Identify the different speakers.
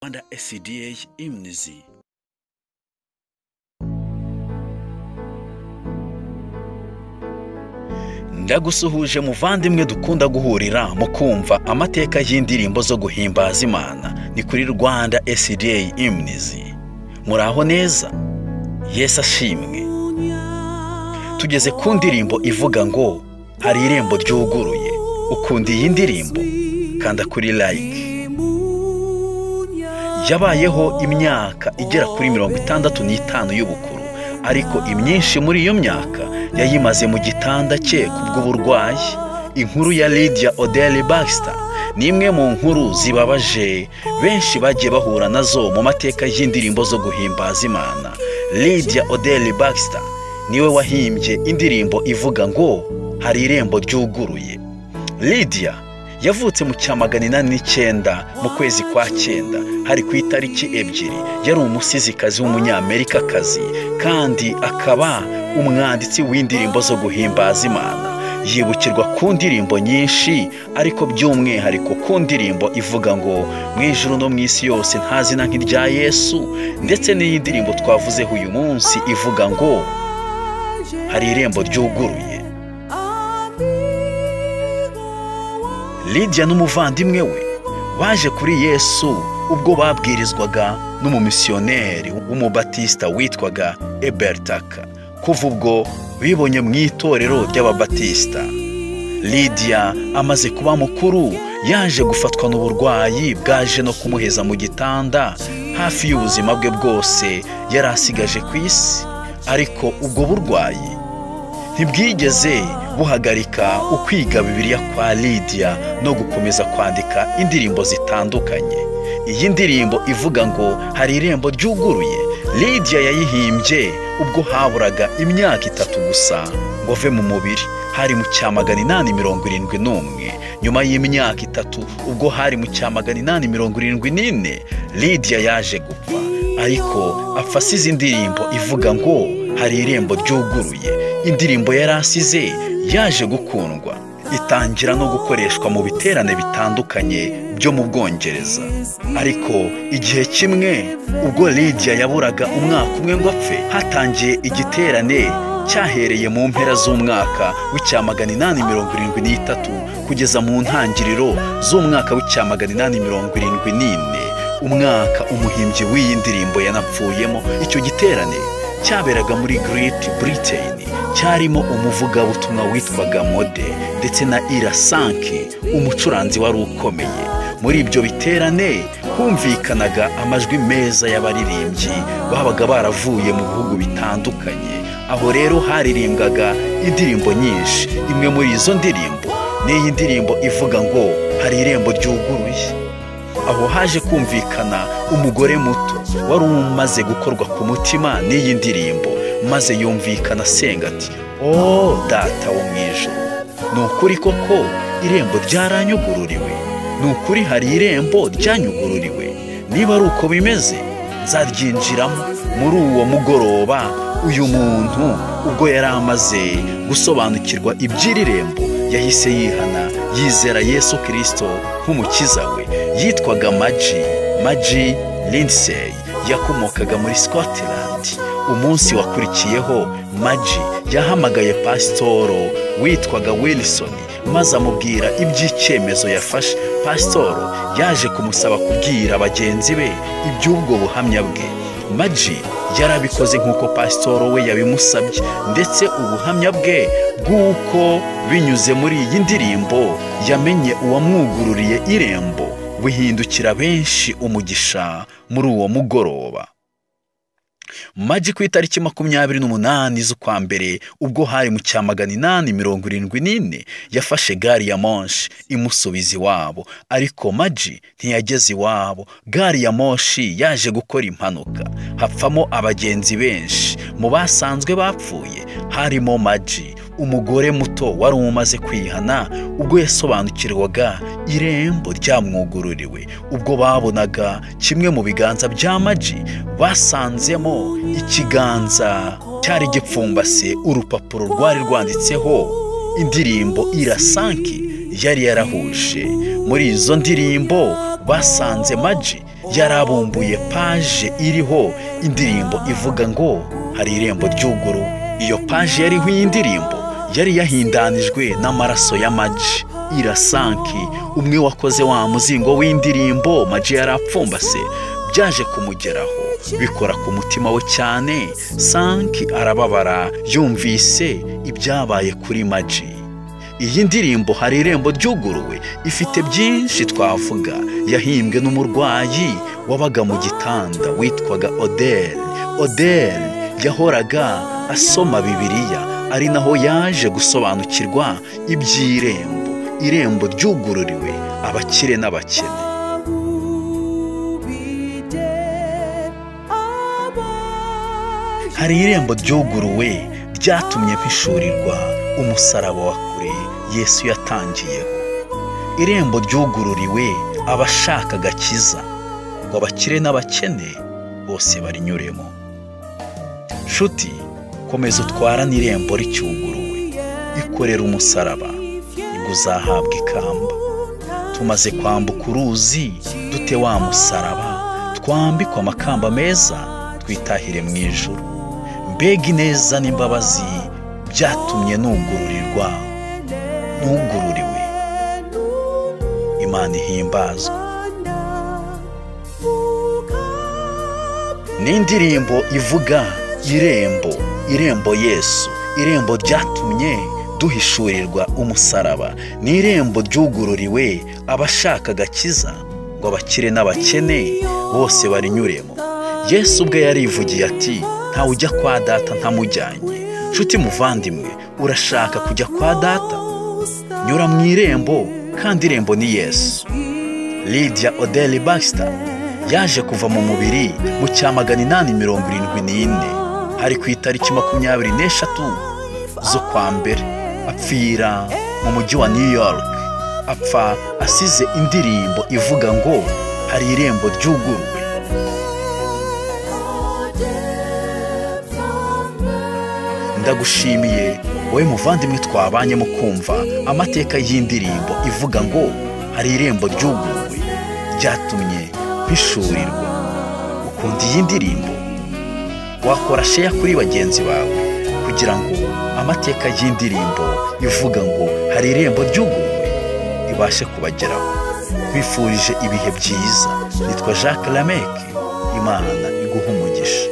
Speaker 1: Kinyarwanda SDA imnizi. Ndagusuhuje muvandimwe dukunda guhurira mu kumva amateka y'indirimbo zo guhimbaza Imana ni kuri Rwanda SDA imnizi. Muraho neza? Yesu ashimwe. Tugeze ku ndirimbo ivuga ngo hari irembo ryuguruye. Ukunda iyi ndirimbo? Kanda kuri like. Yabayeho imyaka igera kuri 65 y'ubukuru, ariko imyinshi muri iyo myaka yayimaze mu gitanda cye kubw'uburwayi. Inkuru ya Lydia Odell Baxter ni imwe mu nkuru zibabaje benshi bagiye bahura nazo mu mateka y'indirimbo zo guhimbaza Imana. Lydia Odell Baxter niwe wahimbye indirimbo ivuga ngo hari irembo ryuguruye. Lydia yavutse mu 1909 mu kwezi kwa 9, hari ku itariki 2. Yari umusizikazi w'umunyamerikakazi kandi akaba umwanditsi w'indirimbo zo guhimbaza Imana. Yibukirwa ku ndirimbo nyinshi, ariko by'umwihariko ku ndirimbo ivuga ngo mu ijuru no mu isi yose nta zina nk'irya Yesu, ndetse n'iyi ndirimbo twavuzeho uyu munsi ivuga ngo hari irembo ryuguruye. Lydia n'umuvandimwe we baje kuri Yesu ubwo babwirizwaga n'umumisiyoneri w'umubatista witwaga Amercan. Kuva ubwo bibonye mu itorero ry'ababatista. Lydia amaze kuba mukuru yaje gufatwa n'uburwayi bwaje no kumuheza mu gitanda hafi y'ubuzima bwe bwose yari asigaje ku isi. Ariko ubwo burwayi ntibwigeze buhagarika ukwiga Bibiliya kwa Lydia no gukomeza kwandika indirimbo zitandukanye. Iyi ndirimbo ivuga ngo hari irembo ryuguruye, Lydia yayihimbye ubwo haburaga imyaka 3 gusa ngo ave mu mubiri. Hari mu 1871. Nyuma y'imyaka 3 ubwo hari mu 1874 Lydia yaje gupfa, ariko apfa asize indirimbo ivuga ngo hari irembo ryuguruye. Indirimbo yari asize yaje gukundwa, itangira no gukoreshwa mu biterane bitandukanye byo mu Bwongereza. Ariko igihe kimwe ubwo Lydia yaburaga umwaka umwe ngo apfe, hatangiye igiterane cyahereye mu mpera z'umwaka w'1873 kugeza mu ntangiriro z'umwaka w'1874, umwaka umuhimbyi w'iyi ndirimbo yanapfuyemo. Icyo giterane cyaberaga muri Great Britain, cyarimo umuvugabutumwa witwaga Odell ndetse na Silas, umucuranzi wari ukomeye. Muri ibyo biterane humvikanaga amajwi meza y'abaririmbyi babaga baravuye mu bihugu bitandukanye. Aho rero haririmbwaga indirimbo nyinshi. Imwe muri izo ndirimbo ni iyi ndirimbo ivuga ngo hari irembo ryuguruye. Aho haje kumvikana umugore muto wari umaze gukorwa ku mutima n'iyi ndirimbo, maze yumvikana asenga ati, "Oh data wo mwijuru, ni ukuri koko irembo ryaranyugururiwe, ni ukuri hari irembo ryanyugururiwe. Niba ari uko bimeze nzaryinjiramo." Muri uwo mugoroba uyu muntu ubwo yari amaze gusobanukirwa iby'iri rembo, yahise yihana yizera Yesu Kristo nk'umukiza we. Yitwaga Maji Lindsay, yakomokaga muri Scotland. Umunsi wakurikiyeho Maji yahamagaye pasitoro witwaga Wilson maze amubwira iby'icyemezo yafashe. Pasitoro yaje kumusaba kubwira bagenzi be iby'ubwo buhamya bwe. Maji yarabikoze nk'uko pasitoro we yabimusabye, ndetse ubuhamya bwe bw'uko binyuze muri iyi ndirimbo yamenye uwamwugururiye irembo buhindukira benshi umugisha muri uwo mugoroba. Maji ku itariki 28 z'ukwa mbere ubwo hari mu 1874 yafashe gari ya moshi imusubiza iwabo, ariko Maji ntiyageze iwabo. Gari ya moshi yaje gukora impanuka, hapfamo abagenzi benshi. Mu basanzwe bapfuye harimo Maji, umugore muto wari umaze kwihana ubwo yasobanukirwaga irembo ryamwugururiwe. Ubwo babonaga kimwe mu biganza bya Maji, basanzemo ikiganza cyari gipfumbase urupapuro rwari rwanditseho indirimbo Silas yari yarahuje. Muri izo ndirimbo basanze Maji yarabumbuye paje iriho indirimbo ivuga ngo hari irembo ryuguruwe. Iyo paje yariho iyi ndirimbo yari yahindanijwe n'amaraso ya Maji Irasanki, umwe wakoze wa muzingo w'indirimbo Maji yarapfumbase. Byaje kumugeraho bikora ku mutima we cyane. Sanki arababara yumvise ibyabaye kuri Maji. Iyi ndirimbo hari irembo ryuguruwe ifite byinshi twavuga. Yahimbwe n'umurwayi wabaga mu gitanda witwaga Odell. Odell yahoraga asoma Bibiliya, ari naho yaje gusobanukirwa iby'irembo. Irembo ryugururiwe abakire n'abakene. Hari irembo ryuguruwe ryatumye mpishurirwa umusaraba wa kure Yesu yatangiyeho. Irembo ryugururiwe abashaka agakiza, ngo abakire n'abakene bose barinyuremo. Nshuti, komeza utwarane irembo ricyuguruwe, ikorera umusaraba, uzahabwa ikamba. Tumaze kwambuka uruzi dute wa musaraba, twambikwa amakamba meza, twitahire mu ijuru. Mbega ineza n'imbabazi byatumye nugururirwa, nugururiwe. Imana ihimbazwe. N'indirimbo ivuga irembo, irembo Yesu, irembo ryatumye duhishurirwa umusaraba. Ni irembo ryugururiwe abashaka agakiza, ngo abakire n'abakene bose barinyuremo. Yesu ubwe yarivugiye ati, ntawe ujya kwa data ntamujyanye. Nshuti muvandimwe, urashaka kujya kwa data? Nyura mu irembo, kandi irembo ni Yesu. Lydia Baxter yaje kuva mu mubiri mu cya 874, hari ku itariki 23 zo kwa mbere. Apfira mu mujyi wa New York. Apfa asize indirimbo ivuga ngo hari irembo ryuguruwe. Ndagushimiye wowe muvandimwe twabanye mu kumva amateka y'indirimbo ivuga ngo hari irembo ryuguruwe, ryatumye mpishurirwa. Ukunda iyi ndirimbo? Wakora share kuri bagenzi bawe kugira ngo amateka y'indirimbo ivuga ngo hari irembo ryuguruwe ibashe kubageraho. Bifurije ibihe byiza. Nitwa Jacques Lameck. Imana iguhe umugisha.